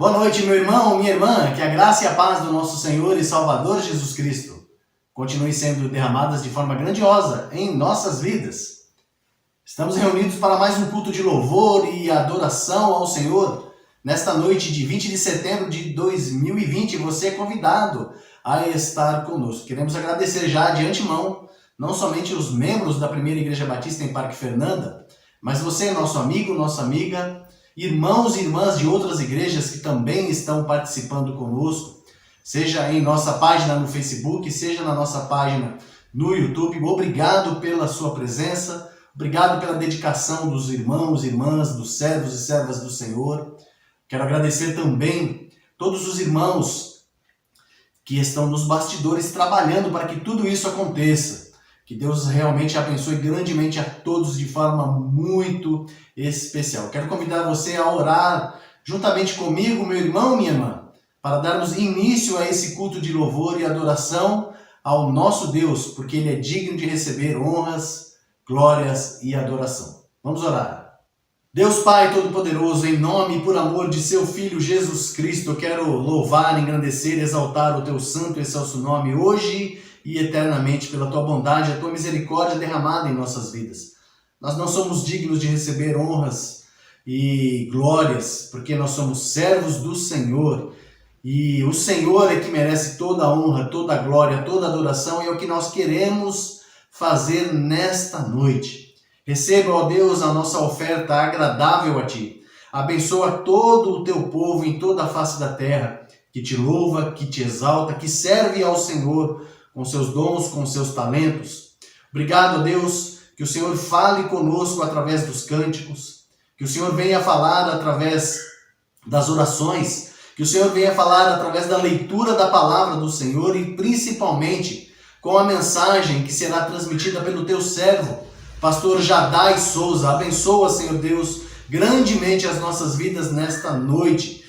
Boa noite, meu irmão, minha irmã, que a graça e a paz do nosso Senhor e Salvador Jesus Cristo continue sendo derramadas de forma grandiosa em nossas vidas. Estamos reunidos para mais um culto de louvor e adoração ao Senhor. Nesta noite de 20 de setembro de 2020, você é convidado a estar conosco. Queremos agradecer já de antemão, não somente os membros da Primeira Igreja Batista em Parque Fernanda, mas você, nosso amigo, nossa amiga, irmãos e irmãs de outras igrejas que também estão participando conosco, seja em nossa página no Facebook, seja na nossa página no YouTube. Obrigado pela sua presença, obrigado pela dedicação dos irmãos, irmãs, dos servos e servas do Senhor. Quero agradecer também todos os irmãos que estão nos bastidores trabalhando para que tudo isso aconteça. Que Deus realmente abençoe grandemente a todos de forma muito especial. Quero convidar você a orar juntamente comigo, meu irmão, minha irmã, para darmos início a esse culto de louvor e adoração ao nosso Deus, porque Ele é digno de receber honras, glórias e adoração. Vamos orar. Deus Pai Todo-Poderoso, em nome e por amor de seu Filho Jesus Cristo, eu quero louvar, engrandecer e exaltar o Teu santo e excelso nome hoje e eternamente pela Tua bondade, a Tua misericórdia derramada em nossas vidas. Nós não somos dignos de receber honras e glórias, porque nós somos servos do Senhor, e o Senhor é que merece toda a honra, toda a glória, toda a adoração, e é o que nós queremos fazer nesta noite. Receba, ó Deus, a nossa oferta agradável a Ti. Abençoa todo o Teu povo em toda a face da terra, que Te louva, que Te exalta, que serve ao Senhor com seus dons, com seus talentos. Obrigado, ó Deus, que o Senhor fale conosco através dos cânticos, que o Senhor venha falar através das orações, que o Senhor venha falar através da leitura da palavra do Senhor e principalmente com a mensagem que será transmitida pelo Teu servo, Pastor Jadai Souza. Abençoa, Senhor Deus, grandemente as nossas vidas nesta noite.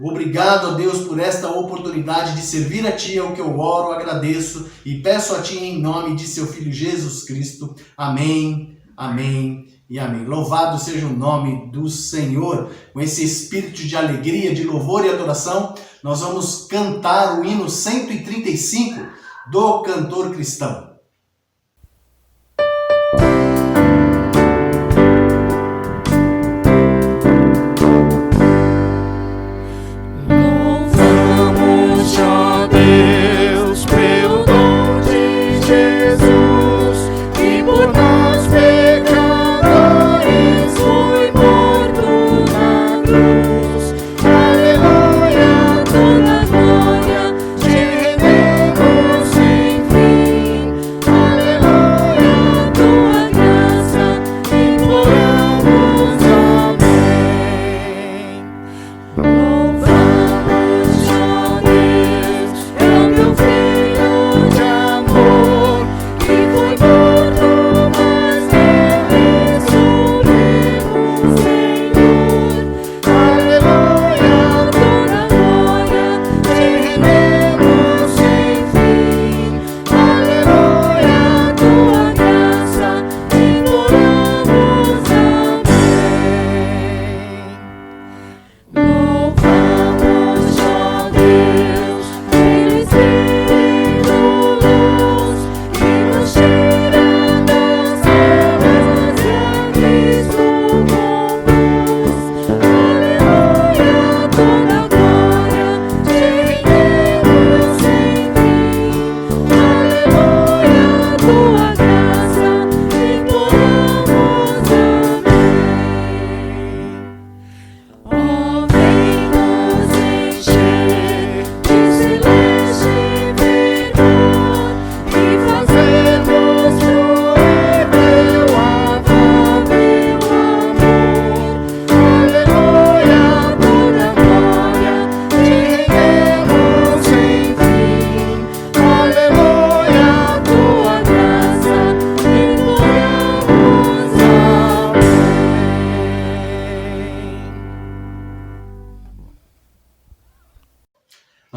Obrigado, ó Deus, por esta oportunidade de servir a Ti, é o que eu oro, agradeço e peço a Ti em nome de Seu Filho Jesus Cristo. Amém, amém e amém. Louvado seja o nome do Senhor. Com esse espírito de alegria, de louvor e adoração, nós vamos cantar o hino 135 do cantor cristão.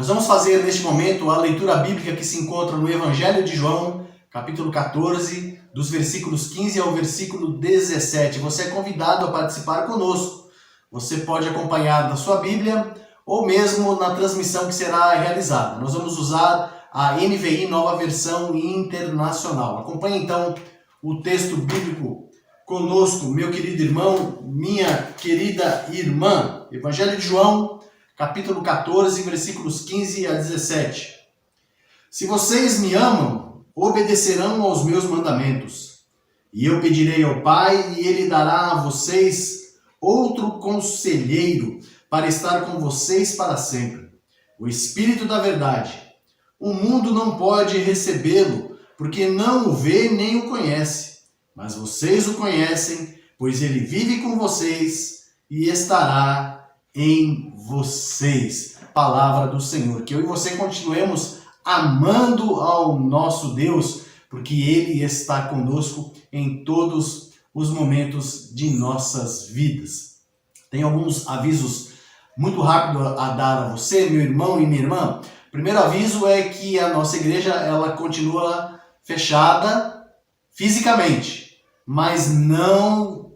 Nós vamos fazer neste momento a leitura bíblica que se encontra no Evangelho de João, capítulo 14, dos versículos 15 ao versículo 17. Você é convidado a participar conosco. Você pode acompanhar na sua Bíblia ou mesmo na transmissão que será realizada. Nós vamos usar a NVI, Nova Versão Internacional. Acompanhe então o texto bíblico conosco, meu querido irmão, minha querida irmã. Evangelho de João, capítulo 14, versículos 15 a 17. Se vocês me amam, obedecerão aos meus mandamentos. E eu pedirei ao Pai, e Ele dará a vocês outro conselheiro para estar com vocês para sempre. O Espírito da Verdade. O mundo não pode recebê-lo, porque não o vê nem o conhece. Mas vocês o conhecem, pois Ele vive com vocês e estará em vocês. Palavra do Senhor. Que eu e você continuemos amando ao nosso Deus, porque Ele está conosco em todos os momentos de nossas vidas. Tem alguns avisos muito rápidos a dar a você, meu irmão e minha irmã. O primeiro aviso é que a nossa igreja ela continua fechada fisicamente, mas não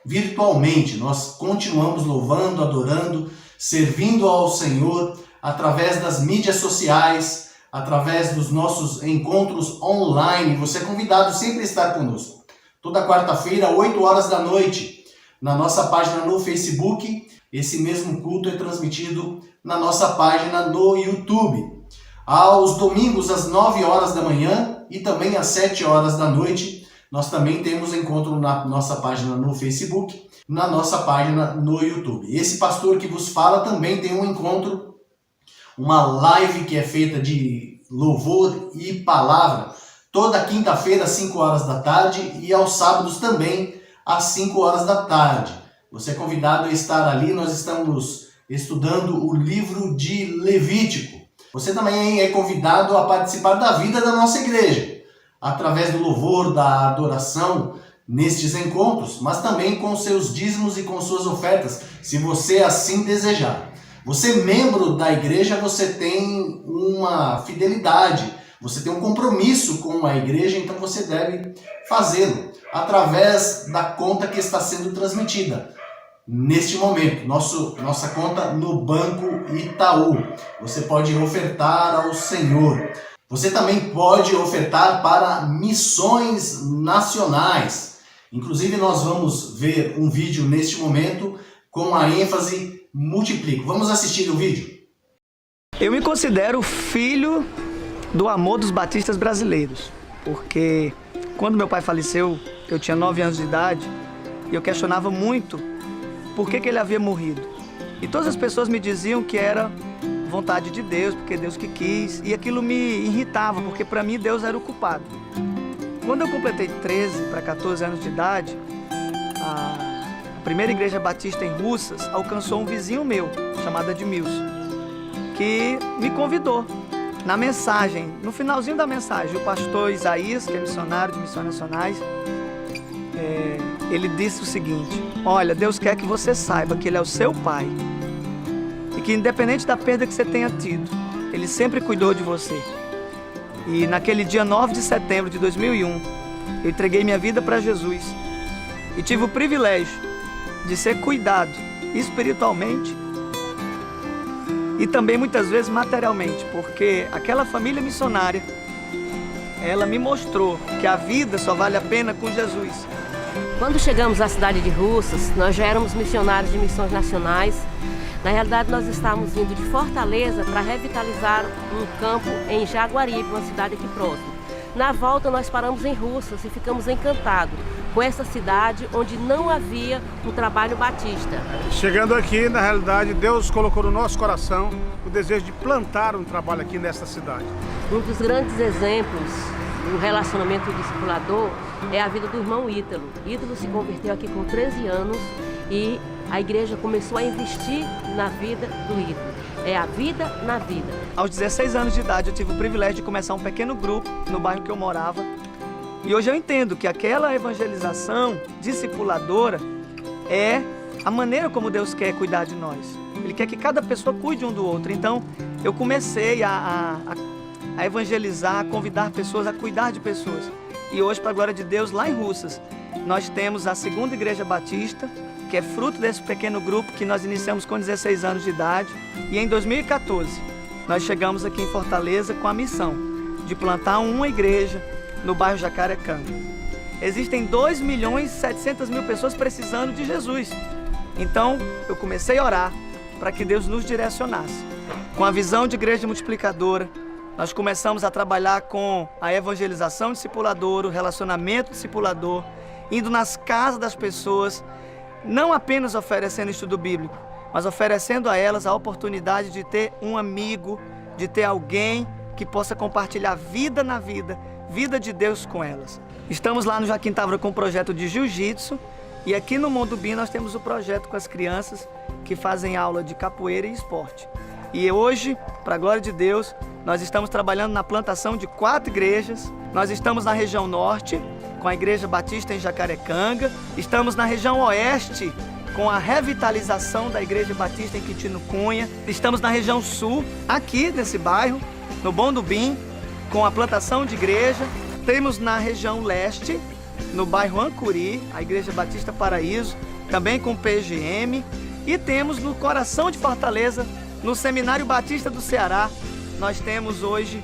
virtualmente. Nós continuamos louvando, adorando, servindo ao Senhor através das mídias sociais, através dos nossos encontros online. Você é convidado sempre a estar conosco. Toda quarta-feira, 8 horas da noite, na nossa página no Facebook. Esse mesmo culto é transmitido na nossa página no YouTube. Aos domingos, às 9 horas da manhã e também às 7 horas da noite, nós também temos encontro na nossa página no Facebook, na nossa página no YouTube. Esse pastor que vos fala também tem um encontro, uma live que é feita de louvor e palavra, toda quinta-feira, às 5 horas da tarde, e aos sábados também, às 5 horas da tarde. Você é convidado a estar ali, nós estamos estudando o livro de Levítico. Você também é convidado a participar da vida da nossa igreja, através do louvor, da adoração nestes encontros, mas também com seus dízimos e com suas ofertas, se você assim desejar. Você, membro da igreja, você tem uma fidelidade, você tem um compromisso com a igreja, então você deve fazê-lo através da conta que está sendo transmitida. Neste momento, nossa conta no Banco Itaú. Você pode ofertar ao Senhor. Você também pode ofertar para missões nacionais. Inclusive, nós vamos ver um vídeo neste momento com a ênfase multiplico. Vamos assistir o vídeo. Eu me considero filho do amor dos batistas brasileiros, porque quando meu pai faleceu, eu tinha 9 anos de idade e eu questionava muito por que ele havia morrido. E todas as pessoas me diziam que era vontade de Deus, porque Deus que quis, e aquilo me irritava, porque para mim Deus era o culpado. Quando eu completei 13 para 14 anos de idade, a primeira igreja batista em Russas alcançou um vizinho meu, chamado Edmilson, que me convidou. Na mensagem, no finalzinho da mensagem, o pastor Isaías, que é missionário de Missões Nacionais, ele disse o seguinte: olha, Deus quer que você saiba que Ele é o seu pai e que independente da perda que você tenha tido, Ele sempre cuidou de você. E naquele dia 9 de setembro de 2001, eu entreguei minha vida para Jesus e tive o privilégio de ser cuidado espiritualmente e também muitas vezes materialmente, porque aquela família missionária, ela me mostrou que a vida só vale a pena com Jesus. Quando chegamos à cidade de Russas, nós já éramos missionários de missões nacionais. Na realidade, nós estávamos vindo de Fortaleza para revitalizar um campo em Jaguaribe, uma cidade aqui próxima. Na volta, nós paramos em Russas e ficamos encantados com essa cidade onde não havia um trabalho batista. Chegando aqui, na realidade, Deus colocou no nosso coração o desejo de plantar um trabalho aqui nesta cidade. Um dos grandes exemplos do relacionamento discipulador é a vida do irmão Ítalo. Ítalo se converteu aqui com 13 anos e a igreja começou a investir na vida do Ítalo. É a vida na vida. Aos 16 anos de idade, eu tive o privilégio de começar um pequeno grupo no bairro que eu morava. E hoje eu entendo que aquela evangelização discipuladora é a maneira como Deus quer cuidar de nós. Ele quer que cada pessoa cuide um do outro. Então, eu comecei a evangelizar, a convidar pessoas, a cuidar de pessoas. E hoje, para a glória de Deus, lá em Russas, nós temos a segunda igreja batista, que é fruto desse pequeno grupo que nós iniciamos com 16 anos de idade. E em 2014, nós chegamos aqui em Fortaleza com a missão de plantar uma igreja no bairro Jacarecanga. Existem 2.700.000 pessoas precisando de Jesus. Então, eu comecei a orar para que Deus nos direcionasse. Com a visão de igreja multiplicadora, nós começamos a trabalhar com a evangelização discipuladora, o relacionamento discipulador, indo nas casas das pessoas, não apenas oferecendo estudo bíblico, mas oferecendo a elas a oportunidade de ter um amigo, de ter alguém que possa compartilhar vida na vida, vida de Deus com elas. Estamos lá no Joaquim Távora com o projeto de jiu-jitsu e aqui no Mondubim nós temos o projeto com as crianças que fazem aula de capoeira e esporte. E hoje, para a glória de Deus, nós estamos trabalhando na plantação de 4 igrejas. Nós estamos na região norte, com a Igreja Batista em Jacarecanga. Estamos na região oeste, com a revitalização da Igreja Batista em Quitino Cunha. Estamos na região sul, aqui nesse bairro, no Mondubim, com a plantação de igreja. Temos na região leste, no bairro Ancuri, a Igreja Batista Paraíso, também com PGM. E temos no coração de Fortaleza, no Seminário Batista do Ceará, nós temos hoje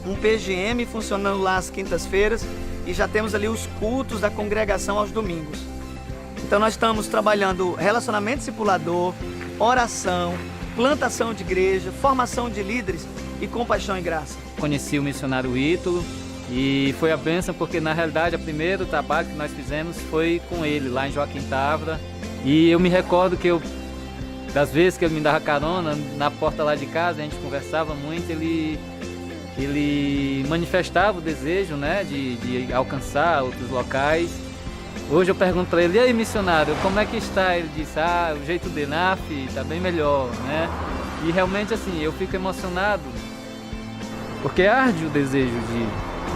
um PGM funcionando lá às quintas-feiras e já temos ali os cultos da congregação aos domingos. Então nós estamos trabalhando relacionamento discipulador, oração, plantação de igreja, formação de líderes e compaixão e graça. Conheci o missionário Ítalo e foi a bênção porque na realidade o primeiro trabalho que nós fizemos foi com ele lá em Joaquim Távora. E eu me recordo que das vezes que ele me dava carona na porta lá de casa, a gente conversava muito, ele manifestava o desejo, né, de alcançar outros locais. Hoje eu pergunto para ele: e aí, missionário, como é que está? Ele disse: o jeito de NAF está bem melhor, né? E realmente assim, eu fico emocionado, porque arde o desejo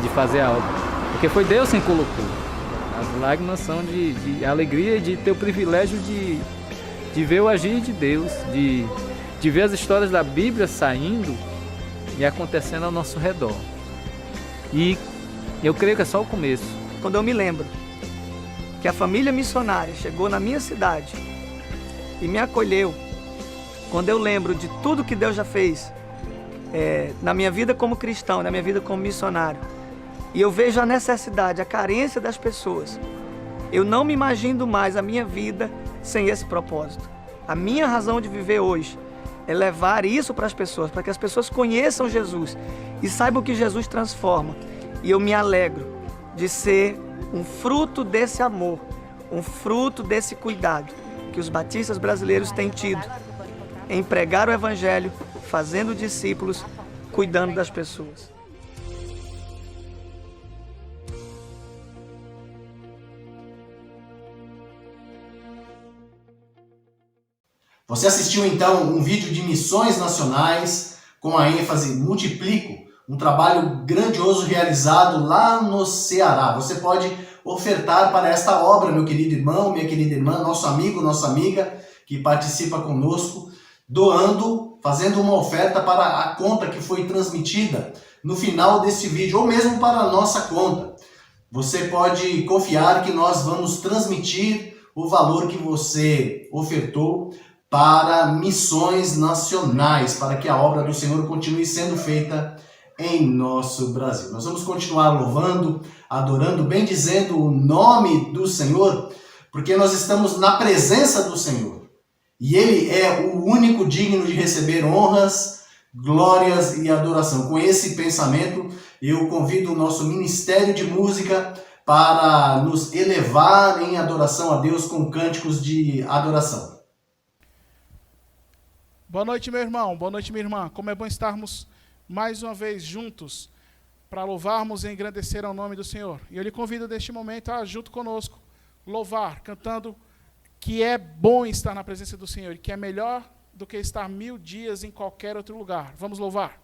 de fazer algo, porque foi Deus quem colocou. As lágrimas são de alegria e de ter o privilégio de ver o agir de Deus, de ver as histórias da Bíblia saindo e acontecendo ao nosso redor. E eu creio que é só o começo. Quando eu me lembro que a família missionária chegou na minha cidade e me acolheu, quando eu lembro de tudo que Deus já fez na minha vida como cristão, na minha vida como missionário, e eu vejo a necessidade, a carência das pessoas, eu não me imagino mais a minha vida sem esse propósito. A minha razão de viver hoje é levar isso para as pessoas, para que as pessoas conheçam Jesus e saibam que Jesus transforma. E eu me alegro de ser um fruto desse amor, um fruto desse cuidado que os batistas brasileiros têm tido em pregar o Evangelho, fazendo discípulos, cuidando das pessoas. Você assistiu então um vídeo de missões nacionais com a ênfase Multiplico, um trabalho grandioso realizado lá no Ceará. Você pode ofertar para esta obra, meu querido irmão, minha querida irmã, nosso amigo, nossa amiga que participa conosco, doando, fazendo uma oferta para a conta que foi transmitida no final desse vídeo, ou mesmo para a nossa conta. Você pode confiar que nós vamos transmitir o valor que você ofertou para missões nacionais, para que a obra do Senhor continue sendo feita em nosso Brasil. Nós vamos continuar louvando, adorando, bendizendo o nome do Senhor, porque nós estamos na presença do Senhor. E Ele é o único digno de receber honras, glórias e adoração. Com esse pensamento, eu convido o nosso Ministério de Música para nos elevar em adoração a Deus com cânticos de adoração. Boa noite, meu irmão. Boa noite, minha irmã. Como é bom estarmos mais uma vez juntos para louvarmos e engrandecer ao nome do Senhor. E eu lhe convido neste momento a, junto conosco, louvar, cantando que é bom estar na presença do Senhor e que é melhor do que estar 1000 dias em qualquer outro lugar. Vamos louvar.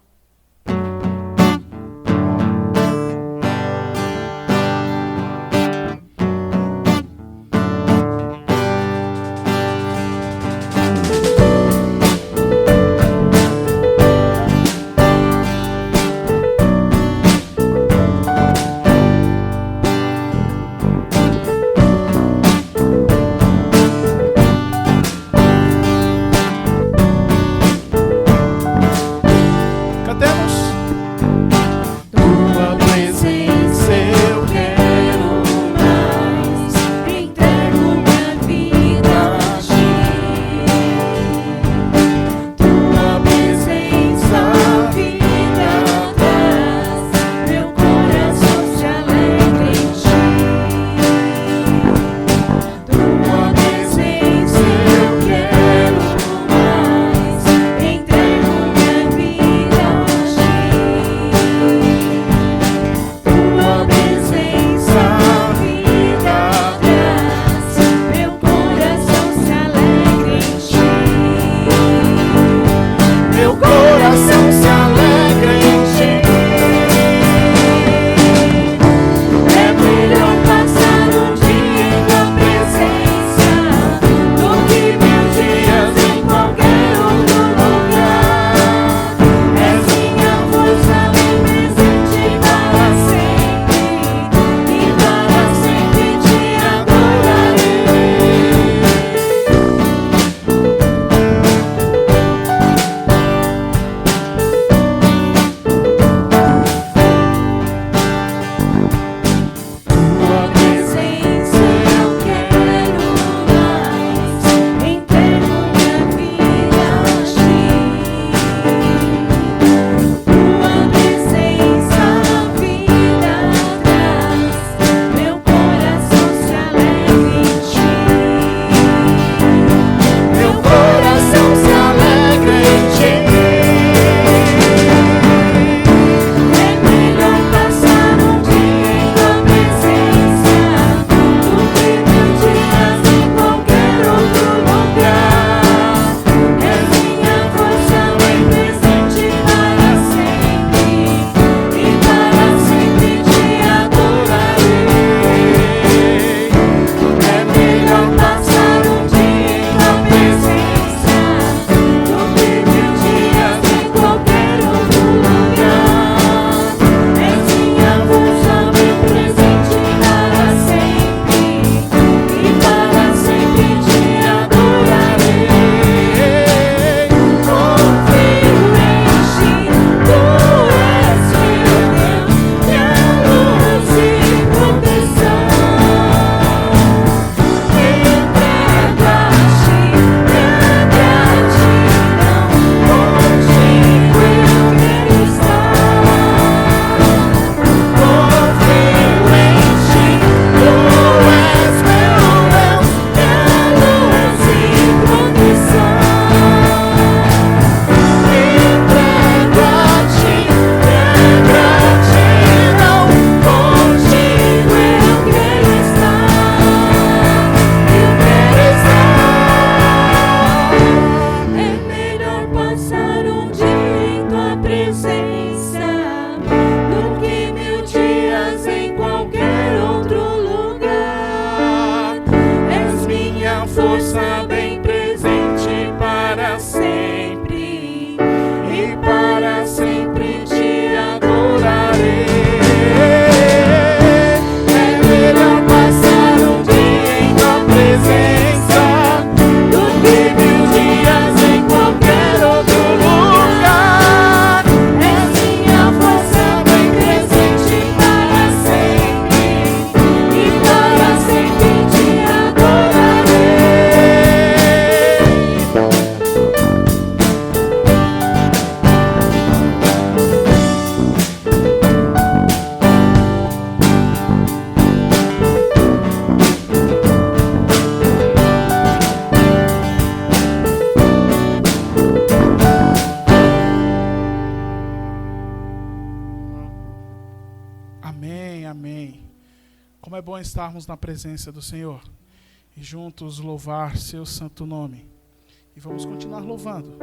bom estarmos na presença do Senhor e juntos louvar seu santo nome. E vamos continuar louvando,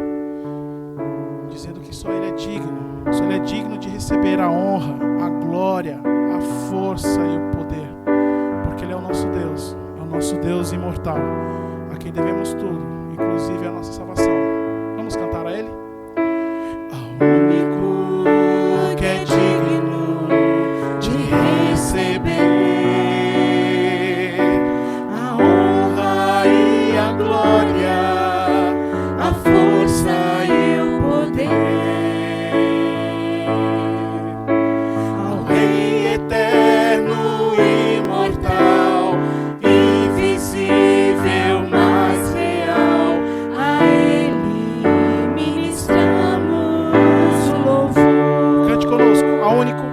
dizendo que só Ele é digno de receber a honra, a glória, a força e o poder, porque Ele é o nosso Deus imortal, a quem devemos tudo, inclusive a nossa salvação. Vamos cantar a Ele? Ao único que é digno de receber a honra e a glória, a força e o poder, ao Rei eterno e imortal, invisível, mas real, a Ele ministramos o louvor. Cante conosco, ao único.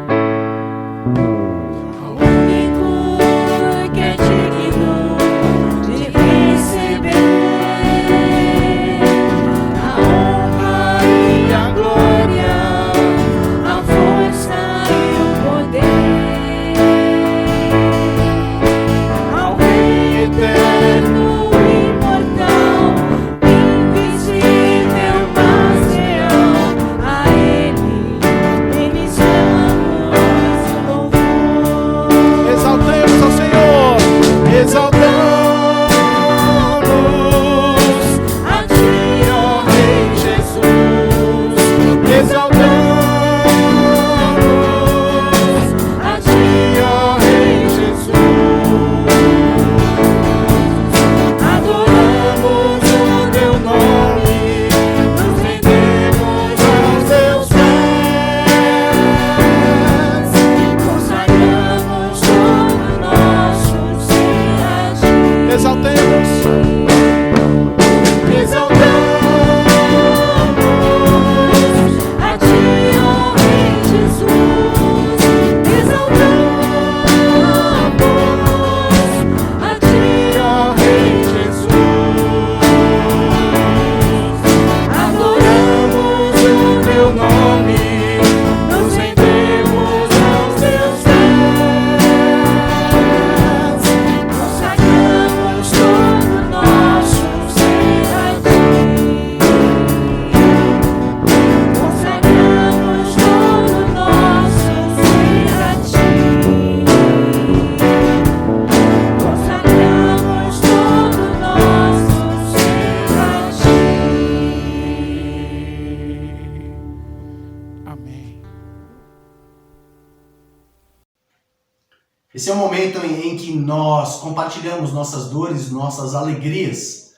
Esse é o momento em que nós compartilhamos nossas dores, nossas alegrias.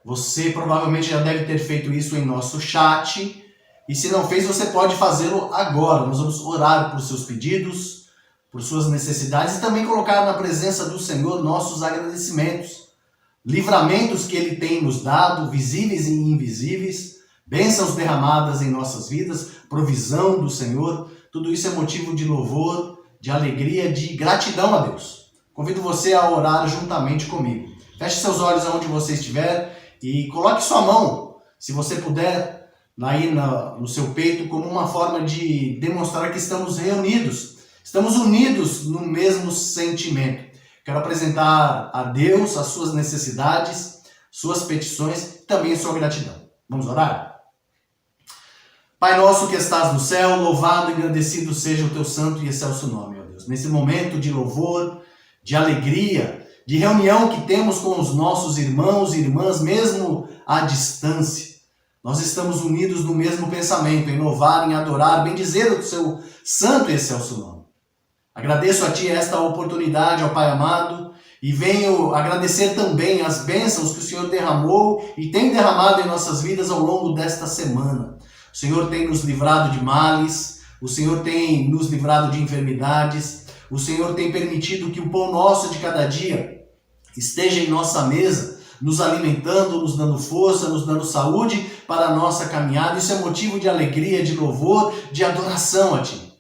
Você provavelmente já deve ter feito isso em nosso chat. E se não fez, você pode fazê-lo agora. Nós vamos orar por seus pedidos, por suas necessidades e também colocar na presença do Senhor nossos agradecimentos. Livramentos que Ele tem nos dado, visíveis e invisíveis, bênçãos derramadas em nossas vidas, provisão do Senhor. Tudo isso é motivo de louvor, de alegria, de gratidão a Deus. Convido você a orar juntamente comigo. Feche seus olhos aonde você estiver e coloque sua mão, se você puder, aí no seu peito, como uma forma de demonstrar que estamos reunidos, estamos unidos no mesmo sentimento. Quero apresentar a Deus as suas necessidades, suas petições e também sua gratidão. Vamos orar? Pai nosso que estás no céu, louvado e agradecido seja o teu santo e excelso nome, ó Deus. Nesse momento de louvor, de alegria, de reunião que temos com os nossos irmãos e irmãs, mesmo à distância, nós estamos unidos no mesmo pensamento, em louvar, em adorar, bendizer o seu santo e excelso nome. Agradeço a Ti esta oportunidade, ó Pai amado, e venho agradecer também as bênçãos que o Senhor derramou e tem derramado em nossas vidas ao longo desta semana. O Senhor tem nos livrado de males, o Senhor tem nos livrado de enfermidades, o Senhor tem permitido que o pão nosso de cada dia esteja em nossa mesa, nos alimentando, nos dando força, nos dando saúde para a nossa caminhada. Isso é motivo de alegria, de louvor, de adoração a Ti.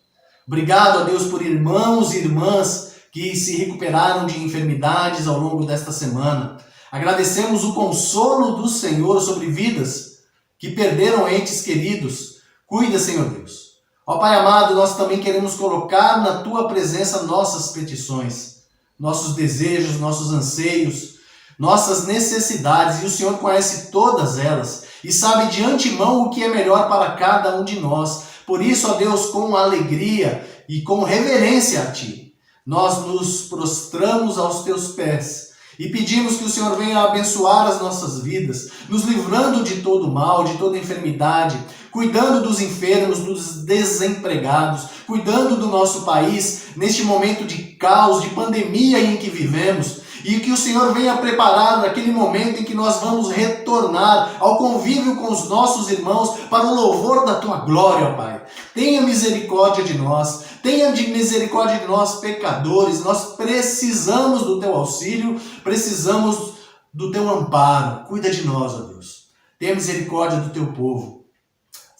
Obrigado a Deus por irmãos e irmãs que se recuperaram de enfermidades ao longo desta semana. Agradecemos o consolo do Senhor sobre vidas que perderam entes queridos. Cuida, Senhor Deus. Ó Pai amado, nós também queremos colocar na Tua presença nossas petições. nossos desejos, nossos anseios, nossas necessidades, e o Senhor conhece todas elas e sabe de antemão o que é melhor para cada um de nós. Por isso, ó Deus, com alegria e com reverência a Ti, nós nos prostramos aos Teus pés e pedimos que o Senhor venha abençoar as nossas vidas, nos livrando de todo mal, de toda enfermidade, cuidando dos enfermos, dos desempregados, cuidando do nosso país neste momento de caos, de pandemia em que vivemos, e que o Senhor venha preparar aquele momento em que nós vamos retornar ao convívio com os nossos irmãos para o louvor da Tua glória, Pai. Tenha misericórdia de nós, tenha misericórdia de nós, pecadores. Nós precisamos do Teu auxílio, precisamos do Teu amparo. Cuida de nós, ó Deus. Tenha misericórdia do Teu povo.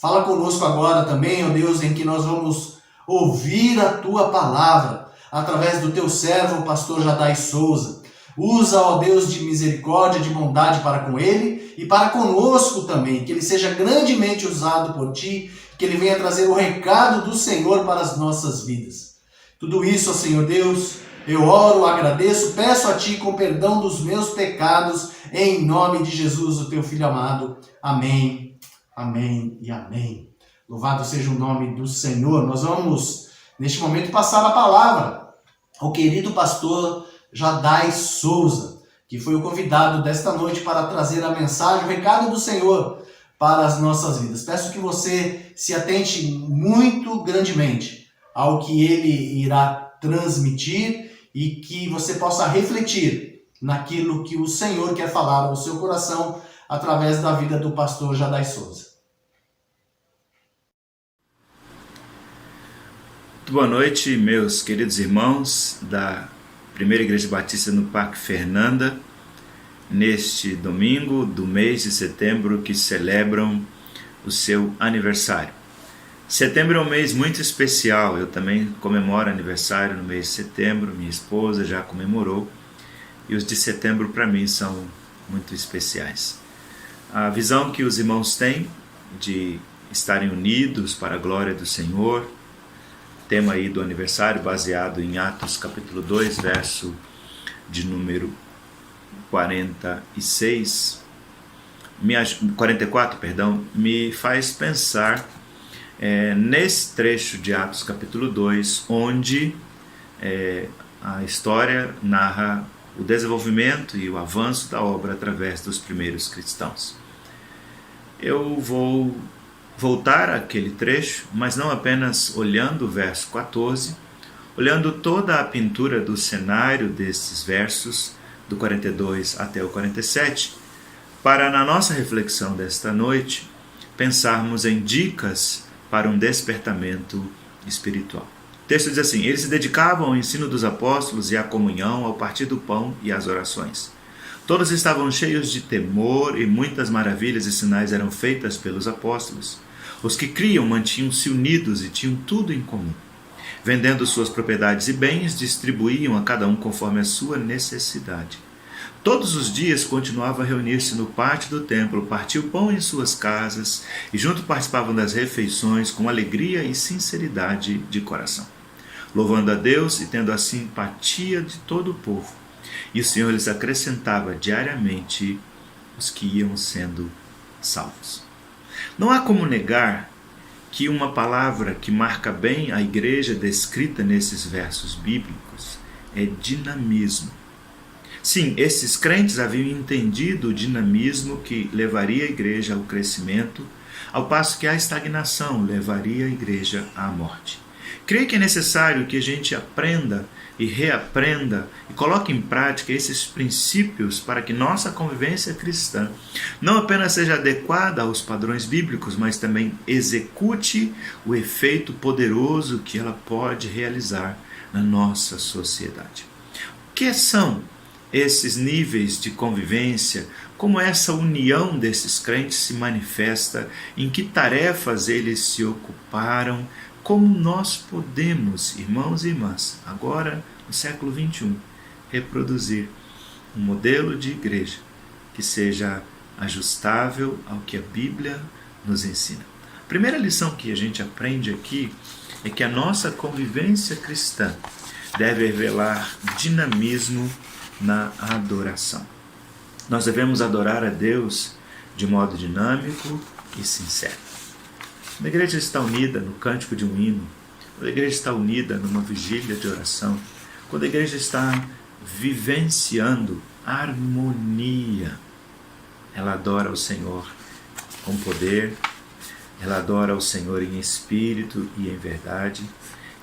Fala conosco agora também, ó Deus, em que nós vamos ouvir a Tua palavra através do Teu servo, o pastor Jadai Souza. Usa, ó Deus, de misericórdia, de bondade para com ele e para conosco também, que ele seja grandemente usado por Ti, que ele venha trazer o recado do Senhor para as nossas vidas. Tudo isso, ó Senhor Deus, eu oro, agradeço, peço a Ti com perdão dos meus pecados, em nome de Jesus, o Teu Filho amado. Amém, amém e amém. Louvado seja o nome do Senhor. Nós vamos, neste momento, passar a palavra ao querido pastor Jadai Souza, que foi o convidado desta noite para trazer a mensagem, o recado do Senhor para as nossas vidas. Peço que você se atente muito grandemente ao que ele irá transmitir e que você possa refletir naquilo que o Senhor quer falar ao seu coração através da vida do pastor Jadai Souza. Boa noite, meus queridos irmãos da Primeira Igreja Batista no Parque Fernanda, neste domingo do mês de setembro que celebram o seu aniversário. Setembro é um mês muito especial, eu também comemoro aniversário no mês de setembro, minha esposa já comemorou, e os de setembro para mim são muito especiais. A visão que os irmãos têm de estarem unidos para a glória do Senhor, tema aí do aniversário baseado em Atos capítulo 2, verso de número 44, me faz pensar nesse trecho de Atos capítulo 2, onde a história narra o desenvolvimento e o avanço da obra através dos primeiros cristãos. Eu vou voltar àquele trecho, mas não apenas olhando o verso 14, olhando toda a pintura do cenário desses versos, do 42 até o 47, para, na nossa reflexão desta noite, pensarmos em dicas para um despertamento espiritual. O texto diz assim: eles se dedicavam ao ensino dos apóstolos e à comunhão, ao partir do pão e às orações. Todos estavam cheios de temor e muitas maravilhas e sinais eram feitas pelos apóstolos. Os que criam mantinham-se unidos e tinham tudo em comum. Vendendo suas propriedades e bens, distribuíam a cada um conforme a sua necessidade. Todos os dias continuavam a reunir-se no pátio do templo, partiam pão em suas casas e juntos participavam das refeições com alegria e sinceridade de coração, louvando a Deus e tendo a simpatia de todo o povo. E o Senhor lhes acrescentava diariamente os que iam sendo salvos. Não há como negar que uma palavra que marca bem a igreja descrita nesses versos bíblicos é dinamismo. Sim, esses crentes haviam entendido o dinamismo que levaria a igreja ao crescimento, ao passo que a estagnação levaria a igreja à morte. Creio que é necessário que a gente aprenda e reaprenda e coloque em prática esses princípios para que nossa convivência cristã não apenas seja adequada aos padrões bíblicos, mas também execute o efeito poderoso que ela pode realizar na nossa sociedade. O que são esses níveis de convivência? Como essa união desses crentes se manifesta? Em que tarefas eles se ocuparam? Como nós podemos, irmãos e irmãs, agora no século XXI, reproduzir um modelo de igreja que seja ajustável ao que a Bíblia nos ensina? A primeira lição que a gente aprende aqui é que a nossa convivência cristã deve revelar dinamismo na adoração. Nós devemos adorar a Deus de modo dinâmico e sincero. Quando a igreja está unida no cântico de um hino, quando a igreja está unida numa vigília de oração, quando a igreja está vivenciando harmonia, ela adora o Senhor com poder, ela adora o Senhor em espírito e em verdade,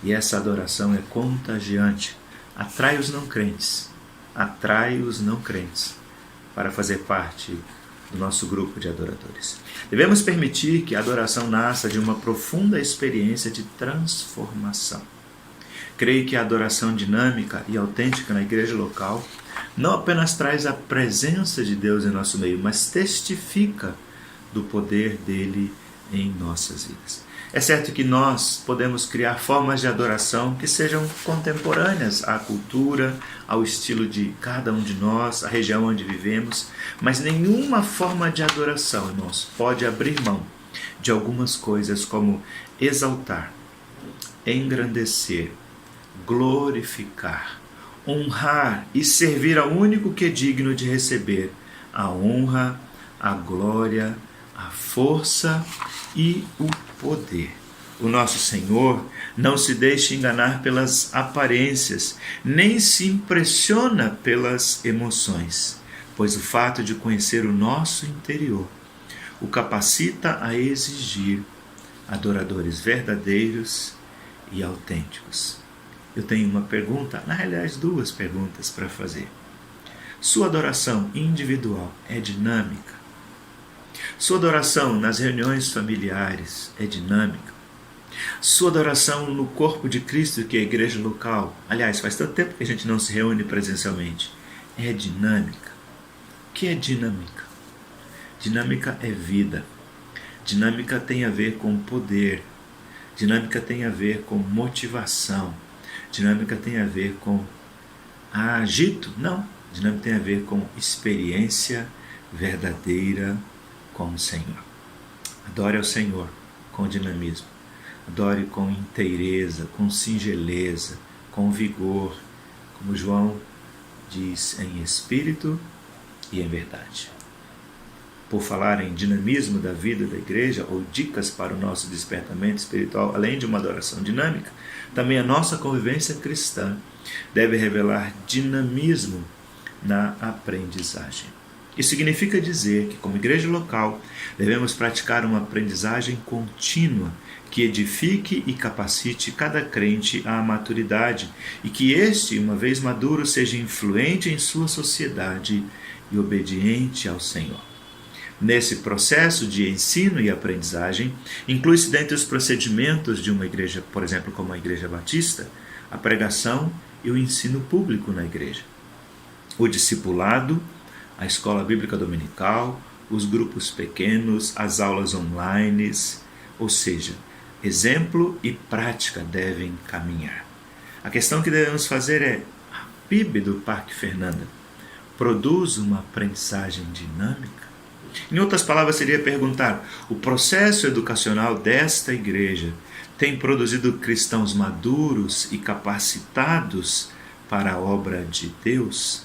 e essa adoração é contagiante, atrai os não crentes para fazer parte do nosso grupo de adoradores. Devemos permitir que a adoração nasça de uma profunda experiência de transformação. Creio que a adoração dinâmica e autêntica na igreja local não apenas traz a presença de Deus em nosso meio, mas testifica do poder dele em nossas vidas. É certo que nós podemos criar formas de adoração que sejam contemporâneas à cultura, ao estilo de cada um de nós, à região onde vivemos, mas nenhuma forma de adoração, irmãos, pode abrir mão de algumas coisas como exaltar, engrandecer, glorificar, honrar e servir ao único que é digno de receber a honra, a glória, a força e o poder. O nosso Senhor não se deixa enganar pelas aparências, nem se impressiona pelas emoções, pois o fato de conhecer o nosso interior o capacita a exigir adoradores verdadeiros e autênticos. Eu tenho uma pergunta, na realidade duas perguntas para fazer. Sua adoração individual é dinâmica? Sua adoração nas reuniões familiares é dinâmica? Sua adoração no corpo de Cristo, que é a igreja local, aliás, faz tanto tempo que a gente não se reúne presencialmente, é dinâmica? O que é dinâmica? Dinâmica é vida. Dinâmica tem a ver com poder. Dinâmica tem a ver com motivação. Dinâmica tem a ver com agito? Não. Dinâmica tem a ver com experiência verdadeira com o Senhor. Adore ao Senhor com dinamismo. Adore com inteireza, com singeleza, com vigor, como João diz, em espírito e em verdade. Por falar em dinamismo da vida da igreja, ou dicas para o nosso despertamento espiritual, além de uma adoração dinâmica, também a nossa convivência cristã deve revelar dinamismo na aprendizagem. Isso significa dizer que, como igreja local, devemos praticar uma aprendizagem contínua que edifique e capacite cada crente à maturidade e que este, uma vez maduro, seja influente em sua sociedade e obediente ao Senhor. Nesse processo de ensino e aprendizagem, inclui-se dentre os procedimentos de uma igreja, por exemplo, como a Igreja Batista, a pregação e o ensino público na igreja, o discipulado, a escola bíblica dominical, os grupos pequenos, as aulas online, ou seja, exemplo e prática devem caminhar. A questão que devemos fazer é: a PIB do Parque Fernanda produz uma aprendizagem dinâmica? Em outras palavras, seria perguntar: o processo educacional desta igreja tem produzido cristãos maduros e capacitados para a obra de Deus?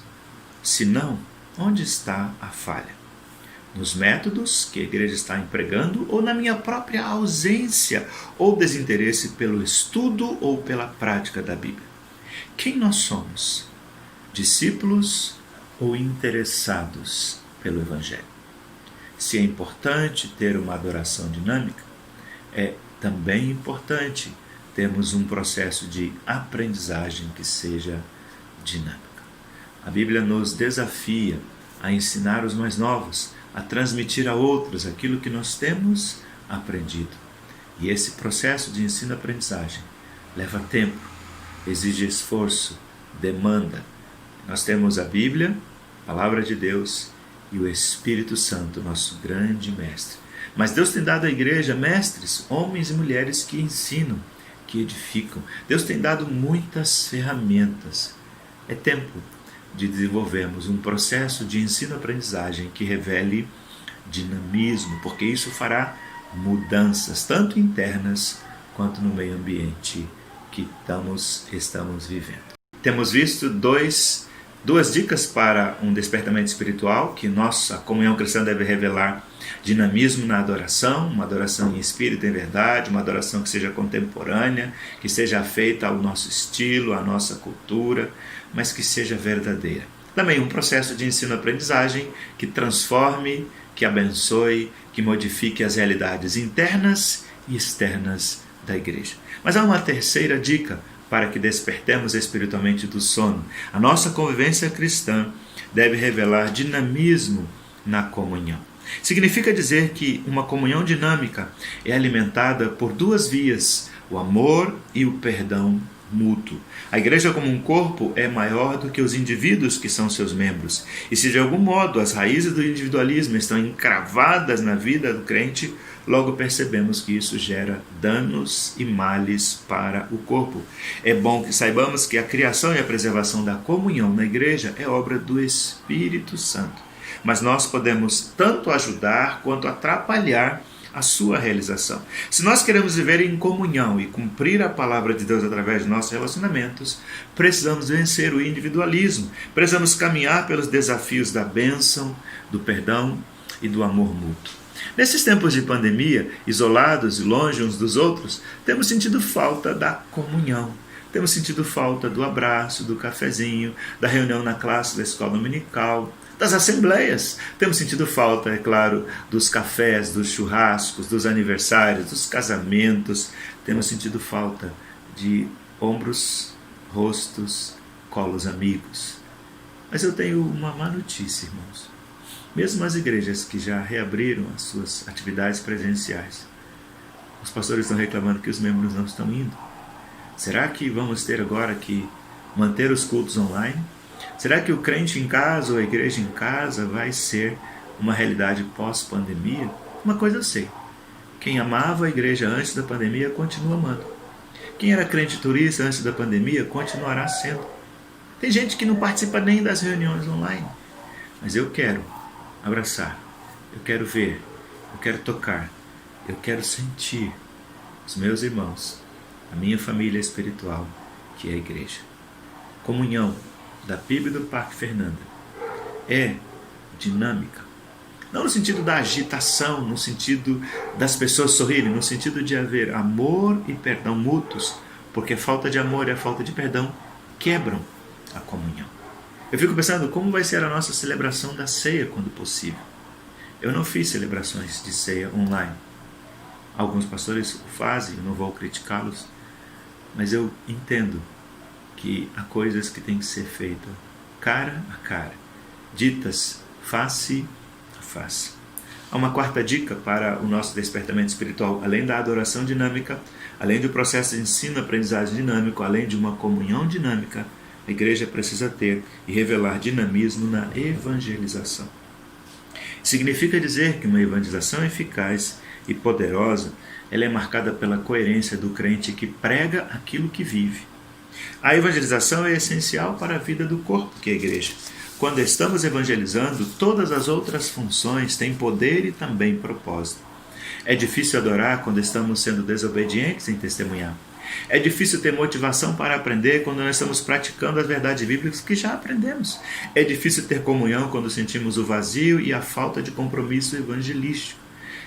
Se não, onde está a falha? Nos métodos que a igreja está empregando ou na minha própria ausência ou desinteresse pelo estudo ou pela prática da Bíblia? Quem nós somos? Discípulos ou interessados pelo Evangelho? Se é importante ter uma adoração dinâmica, é também importante termos um processo de aprendizagem que seja dinâmica. A Bíblia nos desafia a ensinar os mais novos, a transmitir a outros aquilo que nós temos aprendido. E esse processo de ensino-aprendizagem leva tempo, exige esforço, demanda. Nós temos a Bíblia, a Palavra de Deus, e o Espírito Santo, nosso grande mestre. Mas Deus tem dado à igreja mestres, homens e mulheres que ensinam, que edificam. Deus tem dado muitas ferramentas. É tempo de desenvolvermos um processo de ensino-aprendizagem que revele dinamismo, porque isso fará mudanças, tanto internas quanto no meio ambiente que estamos vivendo. Temos visto duas dicas para um despertamento espiritual, que nossa comunhão cristã deve revelar dinamismo na adoração, uma adoração em espírito e em verdade, uma adoração que seja contemporânea, que seja feita ao nosso estilo, à nossa cultura, mas que seja verdadeira. Também um processo de ensino-aprendizagem que transforme, que abençoe, que modifique as realidades internas e externas da igreja. Mas há uma terceira dica para que despertemos espiritualmente do sono. A nossa convivência cristã deve revelar dinamismo na comunhão. Significa dizer que uma comunhão dinâmica é alimentada por duas vias, o amor e o perdão mútuo. A igreja como um corpo é maior do que os indivíduos que são seus membros. E se de algum modo as raízes do individualismo estão encravadas na vida do crente, logo percebemos que isso gera danos e males para o corpo. É bom que saibamos que a criação e a preservação da comunhão na igreja é obra do Espírito Santo. Mas nós podemos tanto ajudar quanto atrapalhar a sua realização. Se nós queremos viver em comunhão e cumprir a palavra de Deus através de nossos relacionamentos, precisamos vencer o individualismo, precisamos caminhar pelos desafios da bênção, do perdão e do amor mútuo. Nesses tempos de pandemia, isolados e longe uns dos outros, temos sentido falta da comunhão. Temos sentido falta do abraço, do cafezinho, da reunião na classe da escola dominical, das assembleias. Temos sentido falta, é claro, dos cafés, dos churrascos, dos aniversários, dos casamentos. Temos sentido falta de ombros, rostos, colos amigos. Mas eu tenho uma má notícia, irmãos. Mesmo as igrejas que já reabriram as suas atividades presenciais, os pastores estão reclamando que os membros não estão indo. Será que vamos ter agora que manter os cultos online? Será que o crente em casa ou a igreja em casa vai ser uma realidade pós-pandemia? Uma coisa eu sei: quem amava a igreja antes da pandemia continua amando. Quem era crente turista antes da pandemia continuará sendo. Tem gente que não participa nem das reuniões online. Mas eu quero abraçar, eu quero ver, eu quero tocar, eu quero sentir os meus irmãos, a minha família espiritual, que é a igreja. Comunhão da PIB do Parque Fernanda é dinâmica, não no sentido da agitação, no sentido das pessoas sorrirem, no sentido de haver amor e perdão mútuos, porque a falta de amor e a falta de perdão quebram a comunhão. Eu fico pensando como vai ser a nossa celebração da ceia quando possível. Eu não fiz celebrações de ceia online. Alguns pastores o fazem, eu não vou criticá-los, mas eu entendo que há coisas que têm que ser feitas cara a cara, ditas face a face. Há uma quarta dica para o nosso despertamento espiritual: além da adoração dinâmica, além do processo de ensino-aprendizagem dinâmico, além de uma comunhão dinâmica, a igreja precisa ter e revelar dinamismo na evangelização. Significa dizer que uma evangelização eficaz e poderosa, ela é marcada pela coerência do crente que prega aquilo que vive. A evangelização é essencial para a vida do corpo, que é a igreja. Quando estamos evangelizando, todas as outras funções têm poder e também propósito. É difícil adorar quando estamos sendo desobedientes em testemunhar. É difícil ter motivação para aprender quando nós estamos praticando as verdades bíblicas que já aprendemos. É difícil ter comunhão quando sentimos o vazio e a falta de compromisso evangelístico.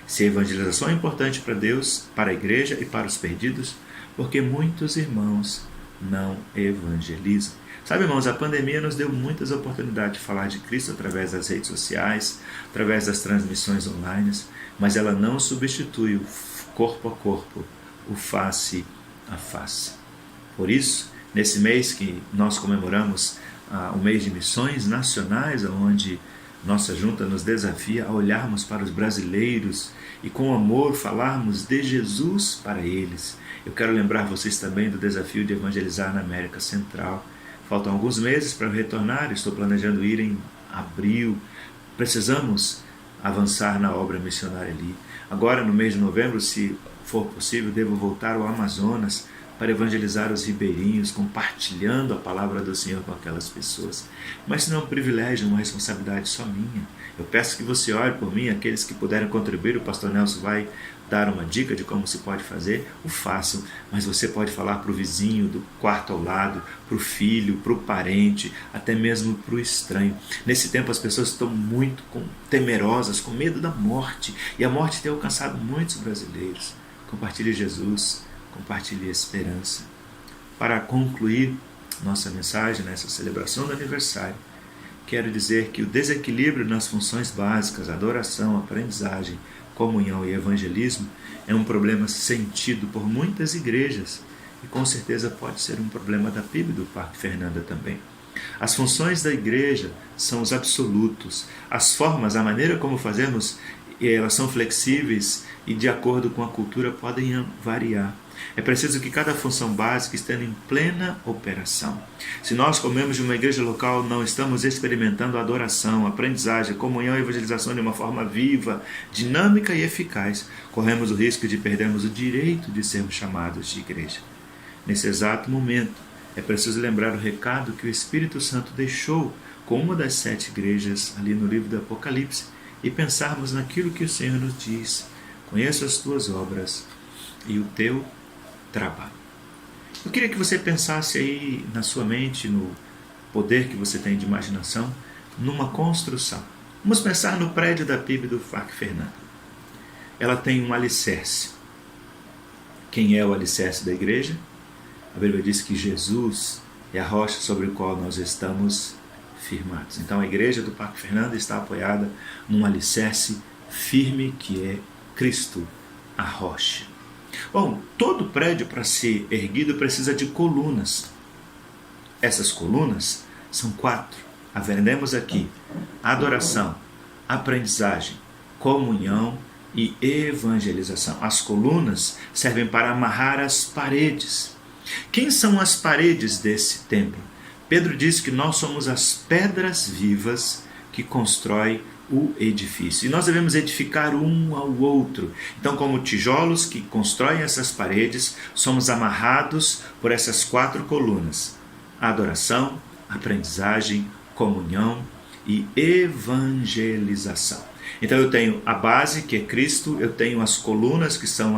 Se a evangelização é importante para Deus, para a igreja e para os perdidos, porque muitos irmãos não evangelizam. Sabe, irmãos, a pandemia nos deu muitas oportunidades de falar de Cristo através das redes sociais, através das transmissões online, mas ela não substitui o corpo a corpo, o face a face. Por isso, nesse mês que nós comemoramos o mês de missões nacionais, onde nossa junta nos desafia a olharmos para os brasileiros e com amor falarmos de Jesus para eles. Eu quero lembrar vocês também do desafio de evangelizar na América Central. Faltam alguns meses para eu retornar, estou planejando ir em abril. Precisamos avançar na obra missionária ali. Agora, no mês de novembro, se for possível, devo voltar ao Amazonas para evangelizar os ribeirinhos, compartilhando a palavra do Senhor com aquelas pessoas. Mas isso não é um privilégio, uma responsabilidade só minha. Eu peço que você ore por mim, aqueles que puderem contribuir, o pastor Nelson vai dar uma dica de como se pode fazer, o façam, mas você pode falar para o vizinho do quarto ao lado, para o filho, para o parente, até mesmo para o estranho. Nesse tempo as pessoas estão muito temerosas, com medo da morte, e a morte tem alcançado muitos brasileiros. Compartilhe Jesus, compartilhe a esperança. Para concluir nossa mensagem nessa celebração do aniversário, quero dizer que o desequilíbrio nas funções básicas, adoração, aprendizagem, comunhão e evangelismo é um problema sentido por muitas igrejas e com certeza pode ser um problema da PIB do Parque Fernanda também. As funções da igreja são os absolutos, as formas, a maneira como fazemos, elas são flexíveis e de acordo com a cultura podem variar. É preciso que cada função básica esteja em plena operação. Se nós, como membros de uma igreja local, não estamos experimentando adoração, aprendizagem, comunhão e evangelização de uma forma viva, dinâmica e eficaz, corremos o risco de perdermos o direito de sermos chamados de igreja. Nesse exato momento, é preciso lembrar o recado que o Espírito Santo deixou com uma das 7 igrejas ali no livro do Apocalipse e pensarmos naquilo que o Senhor nos diz. Conheço as tuas obras e o teu trabalho. Eu queria que você pensasse aí na sua mente, no poder que você tem de imaginação, numa construção. Vamos pensar no prédio da PIB do Parque Fernanda. Ela tem um alicerce. Quem é o alicerce da igreja? A Bíblia diz que Jesus é a rocha sobre a qual nós estamos firmados. Então a igreja do Parque Fernanda está apoiada num alicerce firme que é Cristo, a rocha. Bom, todo prédio para ser erguido precisa de colunas. Essas colunas são 4. Aprendemos aqui: adoração, aprendizagem, comunhão e evangelização. As colunas servem para amarrar as paredes. Quem são as paredes desse templo? Pedro diz que nós somos as pedras vivas que constroem o edifício. E nós devemos edificar um ao outro. Então, como tijolos que constroem essas paredes, somos amarrados por essas 4 colunas: adoração, aprendizagem, comunhão e evangelização. Então eu tenho a base, que é Cristo, eu tenho as colunas, que são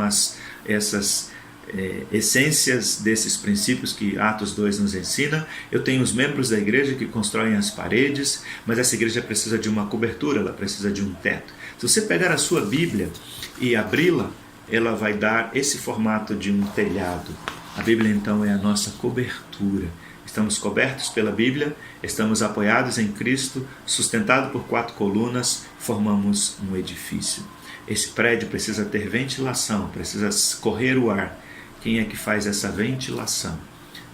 essas essências desses princípios que Atos 2 nos ensina. Eu tenho os membros da igreja que constroem as paredes, mas essa igreja precisa de uma cobertura, ela precisa de um teto. Se você pegar a sua Bíblia e abri-la, ela vai dar esse formato de um telhado. A Bíblia então é a nossa cobertura. Estamos cobertos pela Bíblia, estamos apoiados em Cristo, sustentado por 4 colunas, formamos um edifício. Esse prédio precisa ter ventilação, precisa correr o ar. Quem é que faz essa ventilação?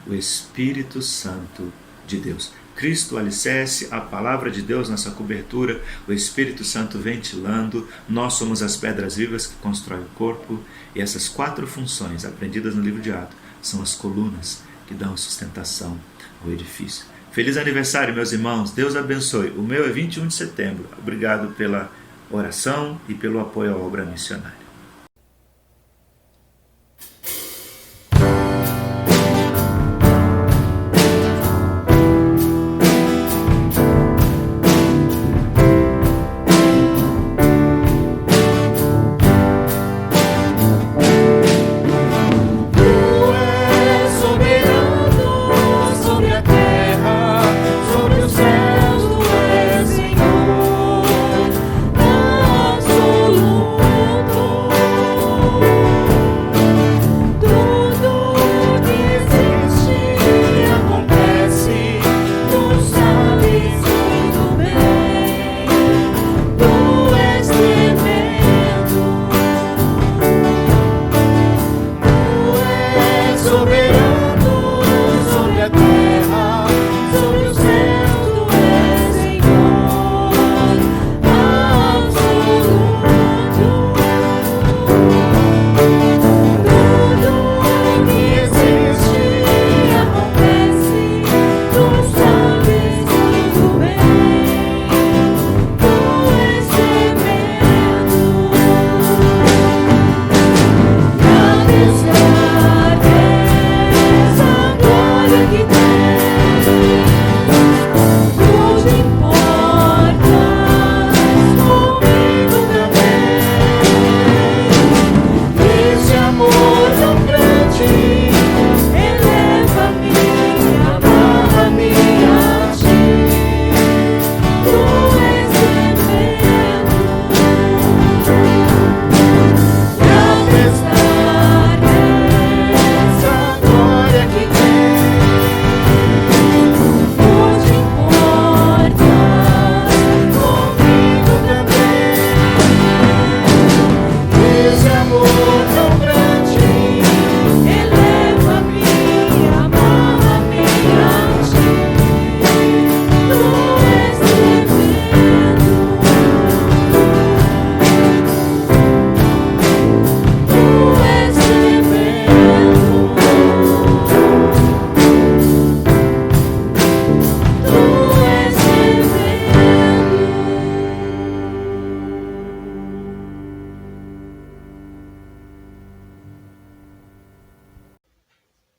O Espírito Santo de Deus. Cristo, o alicerce, a palavra de Deus, nossa cobertura, o Espírito Santo ventilando. Nós somos as pedras vivas que constroem o corpo. E essas 4 funções aprendidas no livro de Atos são as colunas que dão sustentação ao edifício. Feliz aniversário, meus irmãos. Deus abençoe. O meu é 21 de setembro. Obrigado pela oração e pelo apoio à obra missionária. Absoluto.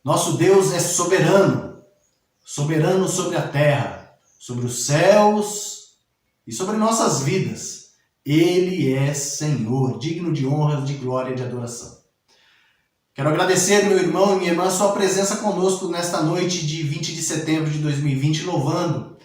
Nosso Deus é soberano, soberano sobre a terra, sobre os céus e sobre nossas vidas. Ele é Senhor, digno de honra, de glória e de adoração. Quero agradecer, meu irmão e minha irmã, sua presença conosco nesta noite de 20 de setembro de 2020, louvando,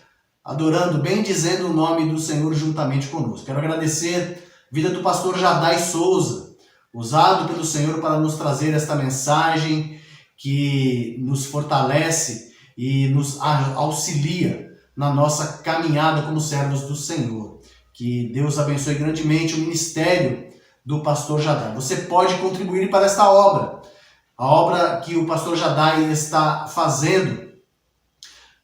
adorando, bendizendo o nome do Senhor juntamente conosco. Quero agradecer a vida do pastor Jadai Souza, usado pelo Senhor para nos trazer esta mensagem que nos fortalece e nos auxilia na nossa caminhada como servos do Senhor. Que Deus abençoe grandemente o ministério do pastor Jadai. Você pode contribuir para esta obra, a obra que o pastor Jadai está fazendo,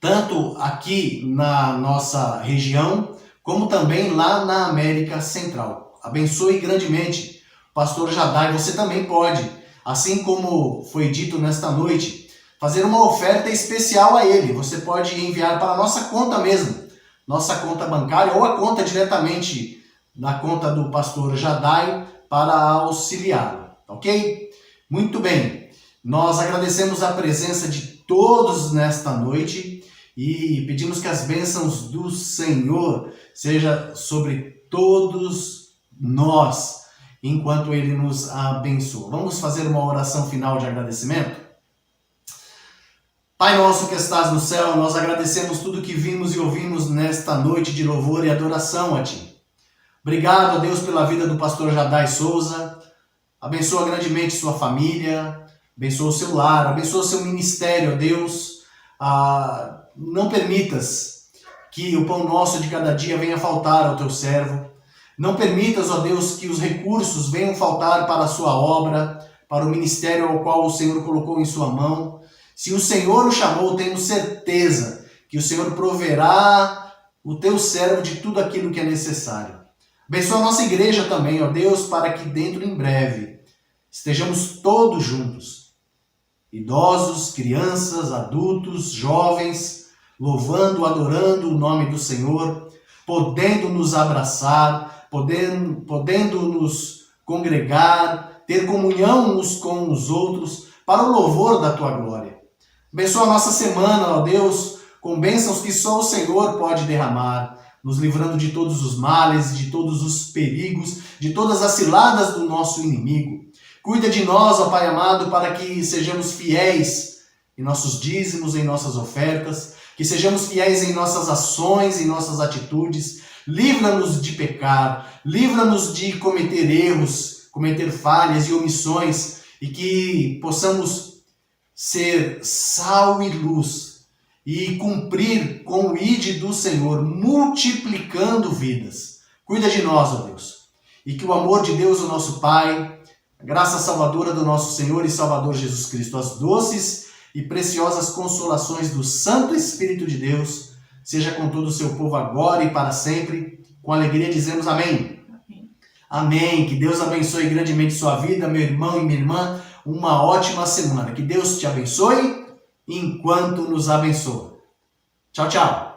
tanto aqui na nossa região, como também lá na América Central. Abençoe grandemente o pastor Jadai. Você também pode, assim como foi dito nesta noite, fazer uma oferta especial a ele. Você pode enviar para a nossa conta mesmo, nossa conta bancária, ou a conta diretamente na conta do pastor Jadai para auxiliá-lo, ok? Muito bem, nós agradecemos a presença de todos nesta noite e pedimos que as bênçãos do Senhor sejam sobre todos nós, enquanto Ele nos abençoa. Vamos fazer uma oração final de agradecimento? Pai nosso que estás no céu, nós agradecemos tudo que vimos e ouvimos nesta noite de louvor e adoração a Ti. Obrigado, a Deus, pela vida do pastor Jadai Souza. Abençoa grandemente sua família, abençoa o seu lar, abençoa o seu ministério, ó Deus. Não permitas que o pão nosso de cada dia venha faltar ao Teu servo. Não permitas, ó Deus, que os recursos venham faltar para a sua obra, para o ministério ao qual o Senhor colocou em sua mão. Se o Senhor o chamou, temos certeza que o Senhor proverá o Teu servo de tudo aquilo que é necessário. Abençoa a nossa igreja também, ó Deus, para que dentro em breve estejamos todos juntos. Idosos, crianças, adultos, jovens, louvando, adorando o nome do Senhor, podendo nos abraçar, podendo nos congregar, ter comunhão uns com os outros, para o louvor da Tua glória. Abençoa a nossa semana, ó Deus, com bênçãos que só o Senhor pode derramar, nos livrando de todos os males, de todos os perigos, de todas as ciladas do nosso inimigo. Cuida de nós, ó Pai amado, para que sejamos fiéis em nossos dízimos, em nossas ofertas, que sejamos fiéis em nossas ações, em nossas atitudes. Livra-nos de pecar, livra-nos de cometer erros, cometer falhas e omissões, e que possamos ser sal e luz e cumprir com o ide do Senhor, multiplicando vidas. Cuida de nós, ó Deus, e que o amor de Deus, o nosso Pai, a graça salvadora do nosso Senhor e Salvador Jesus Cristo, as doces e preciosas consolações do Santo Espírito de Deus, seja com todo o seu povo agora e para sempre. Com alegria dizemos amém. Amém. Que Deus abençoe grandemente sua vida, meu irmão e minha irmã. Uma ótima semana. Que Deus te abençoe enquanto nos abençoa. Tchau, tchau.